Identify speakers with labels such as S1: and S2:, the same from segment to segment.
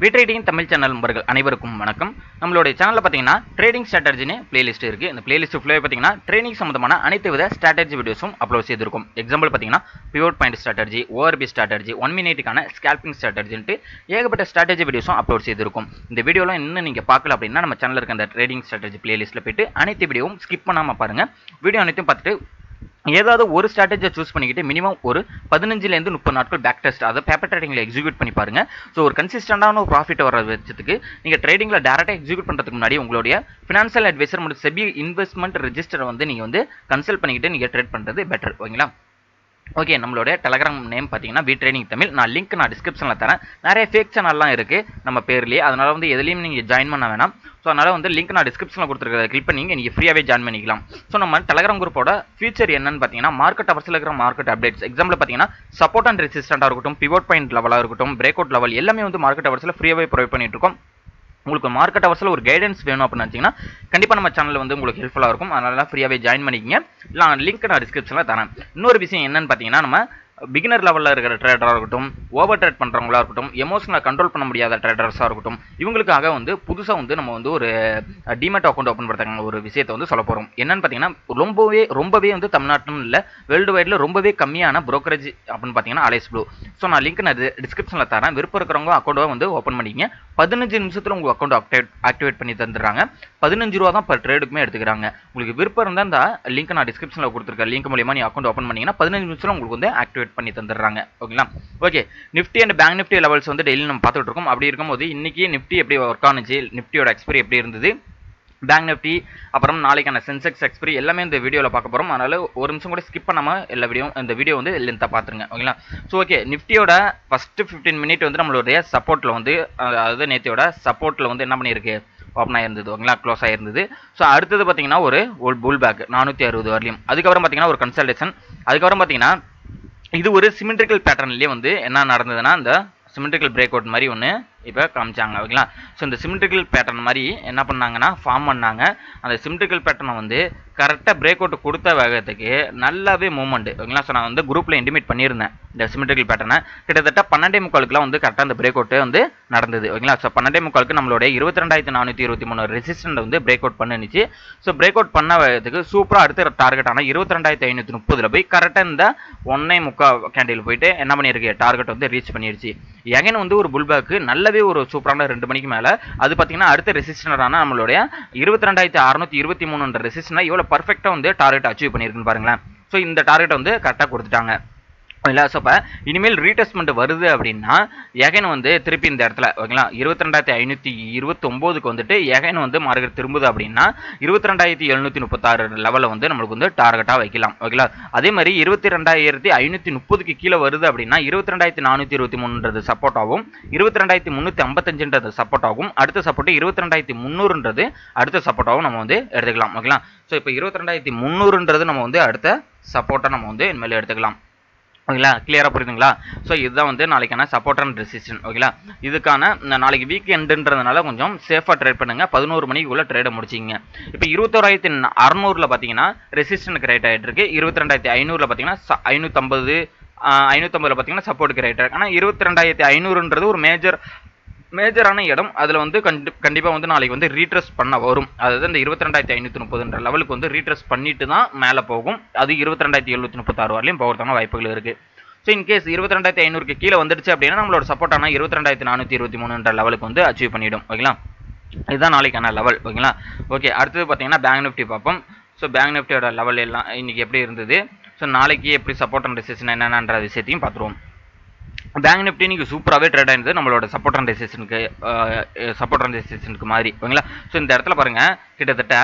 S1: Trading Tamil channel நண்பர்கள் அனைவருக்கும் வணக்கம். நம்மளுடைய சேனலில் பார்த்தீங்கன்னா ட்ரேடிங் ஸ்ட்ராட்டஜின்னு பிளேலிஸ்ட் இருக்குது. இந்த பிளேலிஸ்ட் ஃபுல்லாக பார்த்தீங்கன்னா ட்ரேடிங் சம்பந்தமான அனைத்து வித ஸ்ட்ராட்டஜி வீடியோஸும் அப்லோட் செய்திருக்கும். எக்ஸாம்பிள் பார்த்தீங்கன்னா pivot point strategy, ORB strategy, 1 மினிட்டுக்கான ஸ்கேல்பிங் ஸ்ட்ராட்டஜின்ட்டு ஏகப்பட்ட ஸ்ட்ராட்டஜி வீடியோஸும் அப்லோட் செய்திருக்கும். இந்த வீடியோலாம் இன்னும் நீங்கள் பார்க்கல அப்படின்னா நம்ம சேனலில் இருக்க அந்த ட்ரேடிங் ஸ்ட்ராட்டஜி பிளேலிஸ்ட்டில் போய்ட்டு அனைத்து வீடியோவும் ஸ்கிப் பண்ணாமல் பாருங்கள். வீடியோ அனைத்தும் பார்த்துட்டு ஏதாவது ஒரு ஸ்ட்ராட்டஜியை சூஸ் பண்ணிக்கிட்டு மினிமம் ஒரு 15லேருந்து 30 நாட்கள் பேக் டெஸ்ட் அதை பேப்பர் ட்ரேடிங்கில் எக்ஸிக்யூட் பண்ணி பாருங்க. ஸோ ஒரு கன்சிஸ்டண்டான ஒரு ப்ராஃபிட் வர வச்சதுக்கு நீங்கள் ட்ரேடிங்கில் டேரெக்டாக எக்ஸிக்யூட் பண்ணுறதுக்கு முன்னாடி உங்களுடைய ஃபினான்ஷியல் அட்வைசர் மற்றும் செபி இன்வெஸ்ட்மெண்ட் ரெஜிஸ்டரை நீங்கள் கன்சல்ட் பண்ணிக்கிட்டு நீங்கள் ட்ரேட் பண்ணுறது பெட்டர். ஓகேங்களா? ஓகே, நம்மளோட டெலகிராம் நேம் பார்த்தீங்கன்னா ட்ரேடிங் தமிழ். லிங்க் நான் டிஸ்கிரிப்ஷனில் தரேன். நிறைய ஃபேக் சேனல்லாம் இருக்குது நம்ம பேர்லேயே, அதனால் எதுலேயும் நீங்கள் ஜாயின் பண்ண வேணாம். ஸோ அதனால் லிங்க் நான் டிஸ்கிரிப்ஷனில் கொடுத்துருக்கிறத கிளிக் பண்ணி நீங்கள் ஃப்ரீயாகவே ஜாயின் பண்ணிக்கலாம். ஸோ நம்ம டெலகிராம் குரூப்போட ஃபியூச்சர் என்னன்னு பார்த்தீங்கன்னா மார்க்கெட் அவர்ஸில் இருக்கிற மார்க்கெட் அப்டேட்ஸ், எக்ஸாம்பிள் பார்த்தீங்கன்னா சப்போர்ட் அண்ட் ரெசிஸ்டண்டாக இருக்கட்டும், பிவோட் பாயிண்ட் லெவலாக இருக்கட்டும், பிரேக் அவுட் லெவல் எல்லாமே மார்க்கெட் அவர்ஸில் ஃப்ரீயாகவே ப்ரொவைட் பண்ணிட்டு இருக்கோம். உங்களுக்கு மார்க்கெட் அவர்ஸில் ஒரு கைடன்ஸ் வேணும் அப்படின்னு நினச்சிங்கன்னா கண்டிப்பாக நம்ம சேனலில் உங்களுக்கு ஹெல்ப்ஃபுல்லாக இருக்கும். அதனால ஃப்ரீயாகவே ஜாயின் பண்ணிக்கிங்க. லிங்க் நான் டிஸ்கிரிப்ஷனில் தரேன். இன்னொரு விஷயம் என்னன்னு பார்த்தீங்கன்னா நம்ம பிகினர் லெவலில் இருக்கிற ட்ரேடராக இருக்கட்டும், ஓவர் ட்ரேட் பண்ணுறவங்களா இருக்கட்டும், எமோஷனலாக கண்ட்ரோல் பண்ண முடியாத ட்ரேடர்ஸாக இருக்கட்டும், இவங்களுக்காக புதுசாக நம்ம ஒரு டிமேட் அக்கௌண்ட் ஓப்பன் பண்ணுறாங்க ஒரு விஷயத்தை சொல்ல போகிறோம். என்னன்னு பார்த்தீங்கன்னா ரொம்பவே தமிழ்நாட்டிலும் இல்லை வேர்ல்டு வைடில் ரொம்பவே கம்மியான ப்ரோக்கரேஜ் அப்படின்னு பார்த்தீங்கன்னா அலைஸ் ப்ளூ. ஸோ நான் லிங்க் நான் டிஸ்கிரிப்ஷனில் தரேன். விருப்பம் இருக்கிறவங்க அக்கௌண்ட்டை ஓப்பன் பண்ணிக்கிங்க. 15 நிமிஷத்தில் உங்கள் அக்கௌண்ட் ஆக்டிவேட் பண்ணி தந்துடுறாங்க. 15 ரூபா தான் பர் ட்ரேடுக்குமே எடுத்துக்கிறாங்க. உங்களுக்கு விருப்பம் இருந்தால் இந்த லிங்க் நான் டிஸ்கிரிப்ஷனில் கொடுத்துருக்கேன். லிங்க் மூலியமாக நீ அக்கௌண்ட் ஓப்பன் பண்ணிங்கன்னா 15 நிமிஷத்தில் உங்களுக்கு ஆக்டிவேட் பண்ணி தந்துடுறாங்க. ஓகேங்களா? Okay, Nifty and bank Nifty levels daily நம்ம பார்த்துட்டு இருக்கோம். அப்படி இருக்கும்போது இன்னைக்கு நிஃப்டி எப்படி ஒர்க் ஆனிச்சு, நிஃப்டியோட எக்ஸ்பைரி எப்படி இருந்தது, பேங்க் நிஃப்டி அப்புறம் நாளைக்கான சென்செக்ஸ் எக்ஸ்பைரி எல்லாமே இந்த வீடியோவில் பார்க்க போகிறோம். அதனால் ஒரு நிமிஷம் கூட ஸ்கிப் பண்ணாமல் எல்லா இந்த வீடியோ லென்த்தாக பார்த்துருங்க. ஓகேங்களா? ஸோ ஓகே, நிஃப்டியோட ஃபஸ்ட்டு 15 மினிட் நம்மளுடைய சப்போர்ட்டில் அதாவது நேற்றையோட சப்போர்ட்டில் என்ன பண்ணியிருக்கு, ஓப்பன் ஆயிருந்தது. ஓகேங்களா? க்ளோஸ் ஆயிருந்தது. ஸோ அடுத்தது பார்த்தீங்கன்னா ஒரு புல் பேக் 460 வரலையும். அதுக்கப்புறம் பார்த்தீங்கன்னா ஒரு கன்சல்டேஷன். அதுக்கப்புறம் பார்த்தீங்கன்னா இது ஒரு சிமெட்ரிக்கல் பேட்டர்ன்லேயே என்ன நடந்ததுன்னா இந்த சிமெட்ரிக்கல் பிரேக் அவுட் மாதிரி ஒன்று இப்போ காமிச்சாங்க. ஓகேங்களா? ஸோ இந்த சிமெட்ரிக்கல் பேட்டர்ன் மாதிரி என்ன பண்ணாங்கன்னா ஃபார்ம் பண்ணாங்க. அந்த சிமெட்ரிக்கல் பேட்டர்னை கரெக்டாக பிரேக் அவுட் கொடுத்த வேகத்துக்கு நல்லாவே மூவ்மெண்ட். ஓகேங்களா? ஸோ நான் குரூப்பில் இன்டிமேட் பண்ணியிருந்தேன் இந்த சிமெட்ரிக்கல் பேட்டர்னை. கிட்டத்தட்ட 12:45 கரெக்டாக அந்த பிரேக் அவுட்டு நடந்தது. ஓகேங்களா? ஸோ 12:45 நம்மளுடைய 22,423 ரெசிஸ்டன்ட் பிரேக் அவுட் பண்ணிச்சு. ஸோ பிரேக் அவுட் பண்ண வேகத்துக்கு சூப்பராக அடுத்த டார்கெட்டான 22,530 போய் கரெக்டாக இந்த 1.25 கேண்டில் போயிட்டு என்ன பண்ணியிருக்கு, டார்கெட் ரீச் பண்ணிருச்சு. எகைன் ஒரு புல் பேக்கு நல்லாவே ஒரு சூப்பரான 2 மணிக்கு மேலே அது பார்த்தீங்கன்னா அடுத்த ரெசிஸ்டன்டான நம்மளுடைய 22,623 ரெசிஸ்டன்ட் இவ்வளோ பர்ஃபெக்டாக டார்கெட் அச்சீவ் பண்ணியிருக்குன்னு பாருங்களேன். ஸோ இந்த டார்கெட்டை கரெக்டாக கொடுத்துட்டாங்க. இல்லை, ஸோ இப்போ இனிமேல் ரீடெஸ்ட்மெண்ட் வருது அப்படின்னா எகைன் திருப்பி இந்த இடத்துல ஓகேங்களா 22,529 எகைன் மார்க்கெட் திரும்புது அப்படின்னா 22,736 லெவலில் நம்மளுக்கு டார்கெட்டாக வைக்கலாம். ஓகேங்களா? அதே மாதிரி 22,530 கீழே வருது அப்படின்னா 22,423 சப்போர்ட் ஆகும், 22,355 சப்போர்ட் ஆகும், அடுத்த சப்போர்ட் 22,300 அடுத்த சப்போர்ட்டாகவும் நம்ம எடுத்துக்கலாம். ஓகேங்களா? ஸோ இப்போ 22,300 நம்ம அடுத்த சப்போர்ட்டை நம்ம இனிமேல் எடுத்துக்கலாம். ஓகேங்களா? கிளியராக புரியுதுங்களா? ஸோ இதுதான் நாளைக்கான சப்போர்ட் அண்ட் ரெசிஸ்டன்ஸ். ஓகேங்களா? இதுக்கான நாளைக்கு வீக் எண்டுன்றதுனால கொஞ்சம் சேஃபாக ட்ரேட் பண்ணுங்க. 11 மணிக்குள்ளே ட்ரேடை முடிச்சிங்க. இப்போ 21,600 பார்த்தீங்கன்னா ரெசிஸ்டன்ட் கிரியேட் ஆகிட்டு இருக்கு. 22,500 பார்த்தீங்கன்னா 550 பார்த்தீங்கன்னா சப்போர்ட் கிரியேட் ஆகிருக்கு. ஆனால் 22,500 ஒரு மேஜரான இடம். அதில் கண்டிப்பாக நாளைக்கு ரீட்ரெஸ் பண்ண வரும். அதாவது இந்த 22,530 லெவலுக்கு ரீட்ரெஸ் பண்ணிட்டு தான் மேலே போகும். அது 22,736 வரலையும் போகிறதான வாய்ப்புகள் இருக்குது. ஸோ இன்கேஸ் 22,500 கீழே வந்துடுச்சு அப்படின்னா நம்மளோட சப்போர்ட்டான 22,423 லெவலுக்கு அச்சீவ் பண்ணிவிடும். ஓகேங்களா? இதுதான் நாளைக்கான லெவல். ஓகேங்களா? ஓகே, அடுத்தது பார்த்தீங்கன்னா பேங்க் நிஃப்டி பார்ப்போம். ஸோ பேங்க் நிஃப்டியோட லெவல் எல்லாம் இன்றைக்கி எப்படி இருந்தது, ஸோ நாளைக்கு எப்படி சப்போர்ட் அண்ட் ரெசிஸ்டன்ஸ் என்னென்னன்ற விஷயத்தையும் பார்த்துருவோம். பேங்க் நிஃப்டி நீங்கள் சூப்பராகவே ட்ரேட் ஆயிருந்தது நம்மளோட சப்போர்ட் அண்ட் ரெசிஸ்டன்ஸ்க்கு மாதிரி. ஓகேங்களா? ஸோ இந்த இடத்துல பாருங்கள் கிட்டத்தட்ட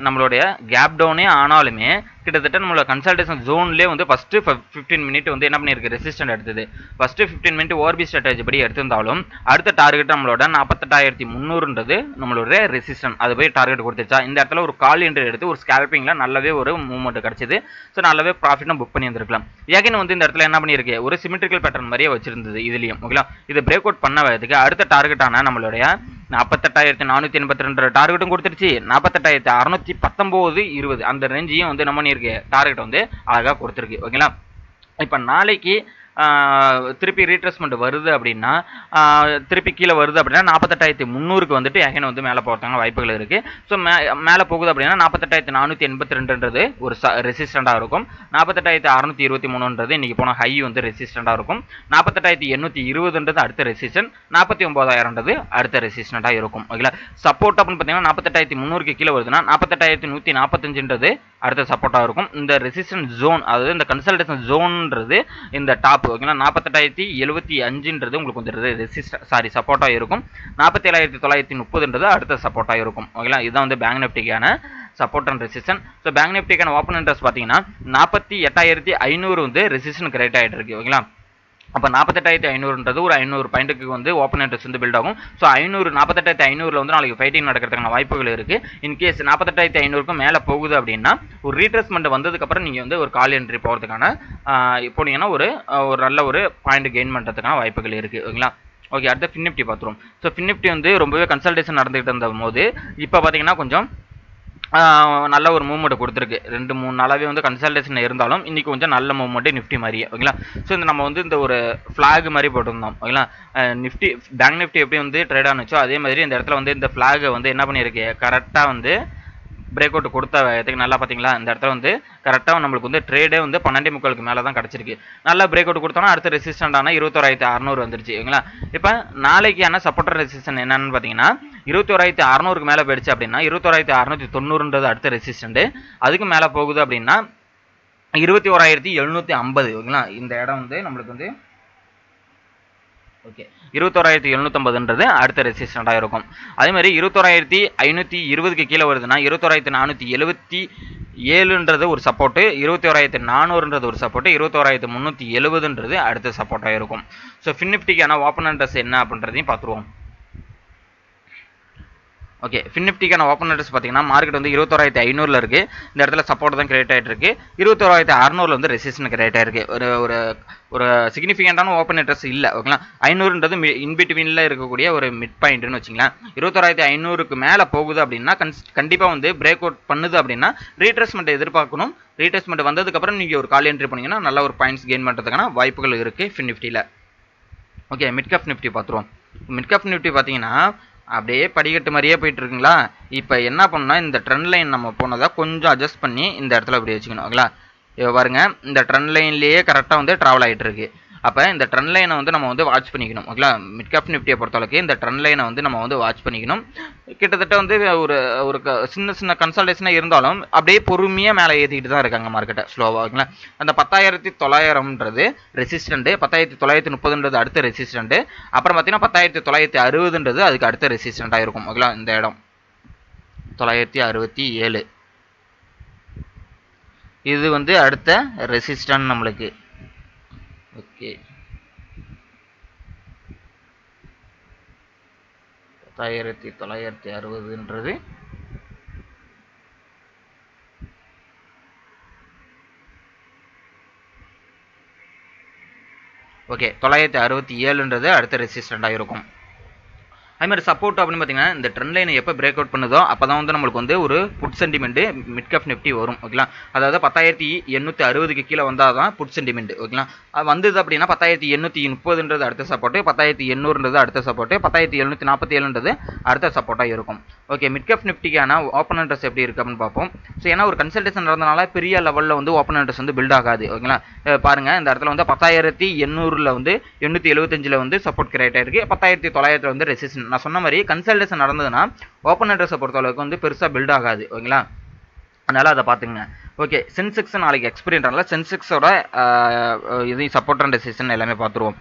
S1: நம்மளுடைய கேப் டவுனே ஆனாலுமே கிட்டத்தட்ட நம்மளோட கன்சல்டேஷன் ஜோன்லேயே ஃபஸ்ட்டு 15 மினிட் என்ன பண்ணியிருக்கு, ரெசிஸ்டன்ட் எடுத்தது. ஃபஸ்ட்டு 15 மினிட் ஓஆர்பி ஸ்ட்ராட்டஜி படி எடுத்திருந்தாலும் அடுத்த டார்கெட் நம்மளோட 48,300 நம்மளோட ரெசிஸ்டன்ட் அது போய் டார்கெட் கொடுத்துச்சா. இந்த இடத்துல ஒரு கால் என்ட்ரி எடுத்து ஒரு ஸ்கேல்பிங்கில் நல்லாவே ஒரு மூவ்மெண்ட் கிடச்சிது. ஸோ நல்லாவே ப்ராஃபிட்டும் புக் பண்ணி இருந்திருக்கலாம். ஏகன் இந்த இடத்துல என்ன பண்ணியிருக்கு, ஒரு சிமெட்ரிக்கல் பேட்டர்ன் மாதிரியே வச்சிருந்தது இதுலேயும். ஓகேங்களா? இதை பிரேக் அவுட் பண்ண வரதுக்கு அடுத்த டார்கெட்டான நம்மளுடைய 48,482 டார்கெட்டும் கொடுத்துருச்சு. 48,619 20 அந்த ரேஞ்சையும் நம்ம பண்ணியிருக்கு டார்கெட் அழகாக கொடுத்துருக்கு. ஓகேங்களா? இப்போ நாளைக்கு திருப்பி ரீட்ரேஸ்மெண்ட் வருது அப்படின்னா திருப்பி கீழே வருது அப்படின்னா 48,300க்கு வந்துட்டு அகைன் வந்து மேலே போகிறதுக்கான வாய்ப்புகள் இருக்குது. ஸோ மேலே போகுது அப்படின்னா 48,482ன்றது ஒரு ரெசிஸ்டண்டாக இருக்கும். 48,623ன்றது இன்றைக்கி போன ஹை வந்து ரெசிஸ்டண்டாக இருக்கும். 48,820ன்றது அடுத்த ரெசிஸ்டன்ட். 49,000ன்றது அடுத்த ரெசிஸ்டண்டாக இருக்கும். ஓகேங்களா. சப்போர்ட் அப்படின்னு பார்த்தீங்கன்னா 48,300க்கு கீழே வருதுன்னா 48,145ன்றது அடுத்த சப்போர்ட்டாக இருக்கும். இந்த ரெசிஸ்டன்ஸ் ஜோன், அதாவது இந்த கன்சல்டேஷன் ஜோன்ன்றது இந்த டாப். ஓகேங்களா. 48,075ன்றது உங்களுக்கு வந்து சப்போர்ட்டாக இருக்கும். 47,930ன்றது அடுத்த சப்போர்ட்டாக இருக்கும். ஓகேங்களா. இதுதான் வந்து பேங்க் நிஃப்டிக்கான support and resistance. So bank நிஃப்டிக்கான ஓப்பன் இன்ட்ரெஸ்ட் பார்த்தீங்கன்னா 48,500 வந்து ரெசிஸ்டன் கிரியேட் ஆகிட்டு இருக்கு. ஓகேங்களா. அப்போ 48,500ன்றது ஒரு 500 பாயிண்ட்டுக்கு வந்து ஓப்பன் இன்ட்ரெஸ்ட் வந்து பில்ட் ஆகும். ஸோ 48,500 வந்து நாளைக்கு ஃபைட்டிங் நடக்கிறதுக்கான வாய்ப்புகள் இருக்குது. இன்கேஸ் 48,500க்கும் மேலே போகுது அப்படின்னா ஒரு ரீட்ரேஸ்மெண்ட் வந்ததுக்கப்புறம் நீங்கள் வந்து ஒரு கால் என்ட்ரி போகிறதுக்கான போனீங்கன்னா ஒரு நல்ல ஒரு பாயிண்ட் கெயின் பண்ணுறதுக்கான வாய்ப்புகள் இருக்குது. ஓகேங்களா. ஓகே, அடுத்த ஃபின்னிஃப்டி பார்த்துருவோம். ஸோ ஃபின்னிஃப்டி வந்து ரொம்பவே கன்சல்டேஷன் நடந்துகிட்டு இருந்த போது இப்போ பார்த்தீங்கன்னா கொஞ்சம் நல்ல ஒரு மூவ்மெண்ட் கொடுத்துருக்கு. 2-3 நாளாகவே வந்து கன்சல்டேஷன் இருந்தாலும் இன்றைக்கி கொஞ்சம் நல்ல மூவ்மெண்ட்டு நிஃப்டி மாதிரியே. ஓகேங்களா. ஸோ இந்த நம்ம வந்து இந்த ஒரு ஃப்ளாக் மாதிரி போட்டிருந்தோம். ஓகேங்களா. நிஃப்டி பேங்க் நிஃப்டி எப்படி வந்து ட்ரேட் ஆனுச்சோ அதே மாதிரி இந்த இடத்துல வந்து இந்த ஃப்ளாகை வந்து என்ன பண்ணியிருக்கு, கரெக்டாக வந்து பிரேக் அவுட் கொடுத்த இடத்துக்கு நல்லா பார்த்தீங்களா, இந்த இடத்துல வந்து கரெக்டாக நம்மளுக்கு வந்து ட்ரேடே வந்து 12.45 மேலே தான் கிடச்சிருக்கு. நல்லா பிரேக் அவுட் கொடுத்தோன்னா அடுத்த ரெசிஸ்டண்டான 21,600 வந்துருச்சு. ஓகேங்களா. இப்போ நாளைக்கான சப்போர்ட்டர் ரெசிஸ்டன் என்னன்னு பார்த்தீங்கன்னா 21,600க்கு மேலே போயிடுச்சு அப்படின்னா 21,690ன்றது அடுத்த ரெசிஸ்டண்ட். அதுக்கு மேலே போகுது அப்படின்னா 21,750. ஓகேங்களா. இந்த இடம் வந்து நம்மளுக்கு வந்து ஓகே 21,750ன்றது அடுத்த ரெசிஸ்டண்டாக இருக்கும். அதே மாதிரி 21,520க்கு கீழே வருதுன்னா 21,477ன்றது ஒரு சப்போர்ட்டு, 21,400ன்றது ஒரு சப்போர்ட்டு, 21,370ன்றது அடுத்த சப்போர்ட்டாக இருக்கும். ஸோ ஃபின்னிஃப்டிக்கான ஓப்பன் இன்ட்ரெஸ்ட் என்ன அப்படின்றதையும் பார்த்துருவோம். ஓகே, ஃபின்னிஃப்டிக்கான ஓப்பன் இன்ட்ரெஸ்ட் பார்த்தீங்கன்னா மார்க்கெட் வந்து 21,500ல் இருக்குது. இந்த இடத்துல சப்போர்ட் தான் கிரியேட் ஆகிட்டு இருக்கு. 21,600ல் வந்து ரெசிஸ்டன் கிரியேட் ஆகிருக்கு. ஒரு ஒரு சிக்னிஃபிகண்டான ஓப்பன் இன்ட்ரெஸ்ட் இல்லை. ஓகேங்களா. 500ன்றது இன்பிட்வீனில் இருக்கக்கூடிய ஒரு மிட் பாயிண்ட்னு வச்சுங்களேன். 21,500க்கு மேலே போகுது அப்படின்னா கண்டிப்பாக வந்து பிரேக் அவுட் பண்ணுது அப்படின்னா ரீட்ரேஸ்மெண்ட் எதிர்பார்க்கணும். ரீட்ரேஸ்மெண்ட் வந்ததுக்கப்புறம் நீங்கள் ஒரு கால் என்ட்ரி பண்ணிங்கன்னா நல்ல ஒரு பாயிண்ட்ஸ் கெயின் பண்ணுறதுக்கான வாய்ப்புகள் இருக்குது ஃபின்னிஃப்டியில். ஓகே, மிட் கேப் நிஃப்டி பார்த்துருவோம். மிட் கேப் நிஃப்டி பார்த்தீங்கன்னா அப்படியே படிக்கட்டு மாதிரியே போயிட்டு இருக்குங்களா. இப்போ என்ன பண்ணால் இந்த ட்ரெண்ட் லைன் நம்ம போனதை கொஞ்சம் அட்ஜஸ்ட் பண்ணி இந்த இடத்துல அப்படி வச்சுக்கணும். ஓகேங்களா. இப்போ பாருங்க, இந்த ட்ரெண்ட் லைன்லேயே கரெக்டாக வந்து ட்ராவல் ஆகிட்டு இருக்கு. அப்போ இந்த ட்ரெண்ட் லைனை வந்து நம்ம வந்து வாட்ச் பண்ணிக்கணும். ஓகேங்களா. மிட் கேப் நிஃப்டியை பொறுத்தளவுக்கு இந்த ட்ரெண்ட் லைனை வந்து நம்ம வந்து வாட்ச் பண்ணிக்கணும். கிட்டத்தட்ட வந்து ஒரு சின்ன கன்சல்டேஷனாக இருந்தாலும் அப்படியே பொறுமையாக மேலே ஏற்றிக்கிட்டு தான் இருக்காங்க மார்க்கெட்டை ஸ்லோவாக. ஓகேங்களா. அந்த 10,900ன்றது ரெசிஸ்டண்ட்டு, 10,930ன்றது அடுத்த ரெசிஸ்டண்ட்டு, அப்புறம் பார்த்தீங்கன்னா 10,960ன்றது அதுக்கு அடுத்த ரெசிஸ்டண்ட்டாக இருக்கும். ஓகேங்களா. இந்த இடம் 967 இது வந்து அடுத்த ரெசிஸ்டன்ட் நம்மளுக்கு. ஓகே, 10,960ன்றது ஓகே 967ன்றது அடுத்த ரெசிஸ்டண்டாக இருக்கும். அதுமாதிரி சப்போர்ட் அப்படின்னு பார்த்தீங்கன்னா இந்த ட்ரெண்ட் லைனை எப்போ பிரேக் அவுட் பண்ணுதோ அப்போ தான் வந்து நம்மளுக்கு வந்து ஒரு put sentiment mid cap Nifty வரும். ஓகேங்களா. அதாவது 10,860க்கு கீழே வந்தால் தான் புட் சென்டிமெண்ட். ஓகேங்களா. அது வந்தது அப்படின்னா 10,830ன்றது அடுத்த சப்போர்ட்டு, 10,800ன்றது அடுத்த சப்போர்ட்டு, 10,747ன்றது அடுத்த சப்போர்ட்டாக இருக்கும். ஓகே, மிட் கேப் நிஃப்டிக்கான ஓப்பன் இன்ட்ரெஸ்ட் எப்படி இருக்குது அப்படின்னு பார்ப்போம். ஸோ ஏன்னா ஒரு கன்சல்டேஷன் நடந்தனால பெரிய லெவலில் வந்து ஓப்பன் இன்ட்ரெஸ்ட் வந்து பில்ட் ஆகாது. ஓகேங்களா. பாருங்கள், இந்த இடத்துல வந்து 10,800ல் வந்து 875ல் வந்து சப்போர்ட் கிரியேட் ஆகிருக்கு. 10,900 வந்து ரெசிஸ்டன்ட். நான் சொன்ன மாதிரி கன்சல்டேஷன் நடந்ததுன்னா ஓப்பன் இன்ட்ரெஸ்ட்டை பொறுத்தளவுக்கு வந்து பெருசாக பில்ட் ஆகாது. ஓகேங்களா. அதனால் அதை பார்த்துங்க. ஓகே, சென்செக்ஸ் நாளைக்கு எக்ஸ்பீரியன்ட்னால சென்செக்ஸோட இதையும் சப்போர்ட் அண்ட் ரெசிஸ்டன்ட் எல்லாமே பார்த்துருவோம்.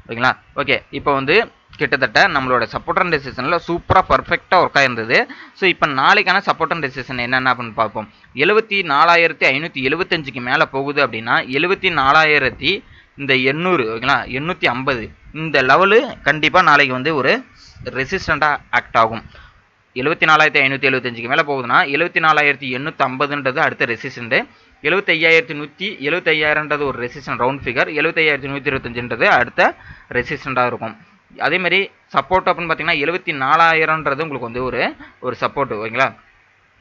S1: ஓகேங்களா. ஓகே, இப்போ வந்து கிட்டத்தட்ட நம்மளோட சப்போர்ட் அண்ட் ரெசிஸ்டன்ட்டில் சூப்பராக பர்ஃபெக்டாக ஒர்க் ஆயிருந்தது. ஸோ இப்போ நாளைக்கான சப்போர்ட் அண்ட் ரெசிஸ்டன்ட் என்னென்ன அப்படின்னு பார்ப்போம். 74,575க்கு மேலே போகுது அப்படின்னா 74,800 இந்த 800 ஓகேங்களா 850 இந்த லெவலு கண்டிப்பாக நாளைக்கு வந்து ஒரு ரெசிஸ்டண்ட்டாக ஆக்ட் ஆகும். 74,575க்கு மேலே போகுதுன்னா 74,850ன்றது அடுத்த ரெசிஸ்டண்ட்டு, 75,175ன்றது ஒரு ரெசிஸ்டன்ட் ரவுண்ட் ஃபிகர், 75,125ன்றது அடுத்த ரெசிஸ்டண்ட்டாக இருக்கும். அதேமாதிரி சப்போர்ட் அப்படின்னு பார்த்தீங்கன்னா 74,000ன்றது உங்களுக்கு வந்து ஒரு சப்போர்ட். ஓகேங்களா.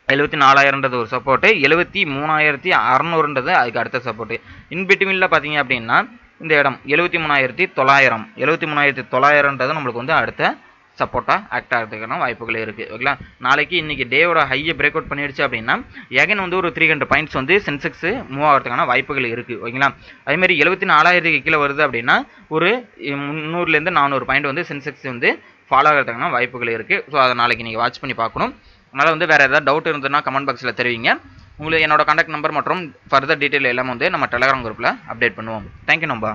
S1: 74,000ன்றது ஒரு சப்போர்ட்டு, 73,600ன்றது அதுக்கு அடுத்த சப்போர்ட்டு. இன்பிட்வீனில் பார்த்தீங்க அப்படின்னா இந்த இடம் 73,900 73,900ன்றது நம்மளுக்கு வந்து அடுத்த சப்போர்ட்டாக ஆக்ட் ஆகிறதுக்கான வாய்ப்புகள் இருக்குது. ஓகேங்களா, நாளைக்கு இன்றைக்கி டேவோட ஹையை பிரேக் அவுட் பண்ணிடுச்சு அப்படின்னா எகைன் வந்து ஒரு 300 பாயிண்ட்ஸ் வந்து சென்செக்ஸ் மூவ் ஆகிறதுக்கான வாய்ப்புகள் இருக்குது. ஓகேங்களா, அதேமாதிரி 74,000க்கு கீழே வருது அப்படின்னா ஒரு 300லேருந்து 400 பாயிண்ட் வந்து சென்செக்ஸ் வந்து ஃபாலோ ஆகிறதுக்கான வாய்ப்புகள் இருக்குது. ஸோ அதை நாளைக்கு நீங்கள் வாட்ச் பண்ணி பார்க்கணும். அதனால் வந்து வேறு ஏதாவது டவுட் இருந்ததுன்னா கமெண்ட் பாக்ஸில் தெரிவிங்க. உங்களுக்கு என்னோட கான்டாக்ட் நம்பர் மற்றும் ஃபர்தர் டீட்டெயில் எல்லாமே வந்து நம்ம டெலகிராம் குரூப்பில் அப்டேட் பண்ணுவோம். தேங்க்யூ நம்பா.